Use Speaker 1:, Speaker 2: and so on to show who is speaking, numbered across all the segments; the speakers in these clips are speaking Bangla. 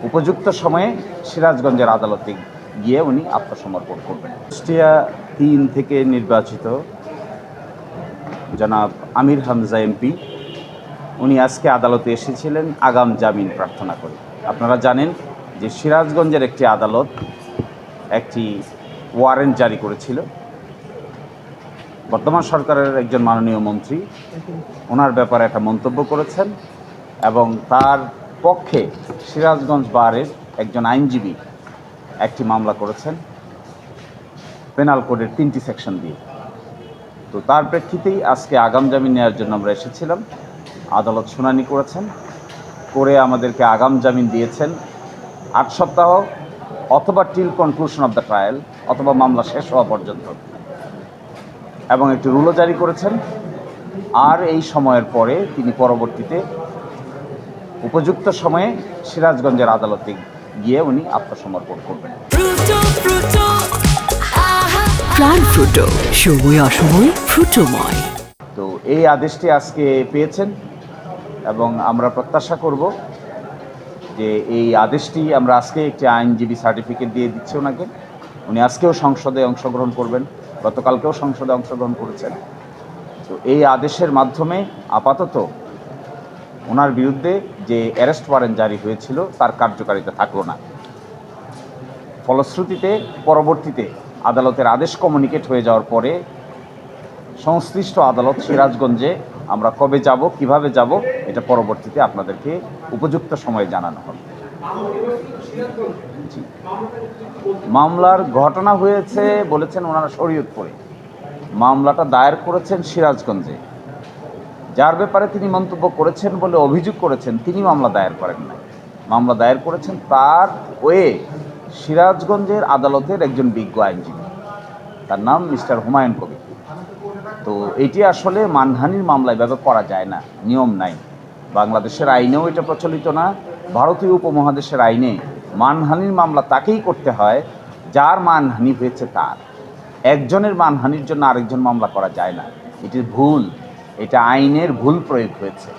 Speaker 1: উপযুক্ত সময়ে সিরাজগঞ্জের আদালতে গিয়ে উনি আত্মসমর্পণ করবেন। কুষ্টিয়া ৩ থেকে নির্বাচিত জনাব আমির হামজা এমপি উনি আজকে আদালতে এসেছিলেন আগাম জামিন প্রার্থনা করে। আপনারা জানেন যে সিরাজগঞ্জের একটি আদালত একটি ওয়ারেন্ট জারি করেছিল। বর্তমান সরকারের একজন মাননীয় মন্ত্রী ওনার ব্যাপারে একটা মন্তব্য করেছেন এবং তার পক্ষে সিরাজগঞ্জ বারের একজন আইনজীবী একটি মামলা করেছেন পেনাল কোডের 3টি সেকশন দিয়ে। তো তার প্রেক্ষিতেই আজকে আগাম জামিন নেওয়ার জন্য আমরা এসেছিলাম। আদালত শুনানি করেছেন, করে আমাদেরকে আগাম জামিন দিয়েছেন 8 সপ্তাহ অথবা till conclusion of the trial, অথবা মামলা শেষ হওয়া পর্যন্ত, এবং একটি রুলও জারি করেছেন। আর এই সময়ের পরে তিনি পরবর্তীতে উপযুক্ত সময়ে সিরাজগঞ্জের আদালতে গিয়ে উনি আত্মসমর্পণ করবেন।
Speaker 2: প্রাণ ফ্রুটো, সময় অসময় ফ্রুটোময়।
Speaker 1: তো এই আদেশটি আজকে পেয়েছেন এবং আমরা প্রত্যাশা করব যে এই আদেশটি আমরা আজকে একটি আইনজীবী সার্টিফিকেট দিয়ে দিচ্ছি ওনাকে। উনি আজকেও সংসদে অংশগ্রহণ করবেন, গতকালকেও সংসদে অংশগ্রহণ করেছেন। তো এই আদেশের মাধ্যমে আপাতত ওনার বিরুদ্ধে যে অ্যারেস্ট ওয়ারেন্ট জারি হয়েছিল তার কার্যকারিতা থাকলো না। ফলশ্রুতিতে পরবর্তীতে আদালতের আদেশ কমিউনিকেট হয়ে যাওয়ার পরে সংশ্লিষ্ট আদালত সিরাজগঞ্জে আমরা কবে যাব, কিভাবে যাব, এটা পরবর্তীতে আপনাদেরকে উপযুক্ত সময়ে জানানো হবে। জি, মামলার ঘটনা হয়েছে বলেছেন ওনারা শরীয়তপুরে। মামলাটা দায়ের করেছেন সিরাজগঞ্জে। যার ব্যাপারে তিনি মন্তব্য করেছেন বলে অভিযোগ করেছেন তিনি মামলা দায়ের করেন নাই। মামলা দায়ের করেছেন তার ওয়ে সিরাজগঞ্জের আদালতের একজন বিজ্ঞ আইনজীবী, তার নাম মিস্টার হুমায়ুন কবির। তো এটি আসলে মানহানির মামলা এভাবে করা যায় না, নিয়ম নাই। বাংলাদেশের আইনেও এটা প্রচলিত না। ভারতীয় উপমহাদেশের আইনে মানহানির মামলা তাকেই করতে হয় যার মানহানি হয়েছে তার। একজনের মানহানির জন্য আরেকজন মামলা করা যায় না, এটি ভুল, এটা আইনের ভুল প্রয়োগ হয়েছে।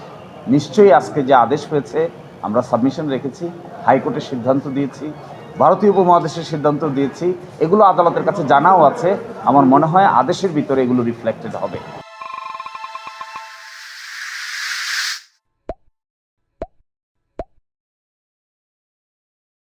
Speaker 1: নিশ্চয়ই আজকে যে আদেশ হয়েছে আমরা সাবমিশন রেখেছি, হাইকোর্টের সিদ্ধান্ত দিয়েছি, ভারতীয় উপমহাদেশের সিদ্ধান্ত দিয়েছি, এগুলো আদালতের কাছে জানাও আছে। আমার মনে হয় আদেশের ভিতরে এগুলো রিফ্লেক্টেড হবে।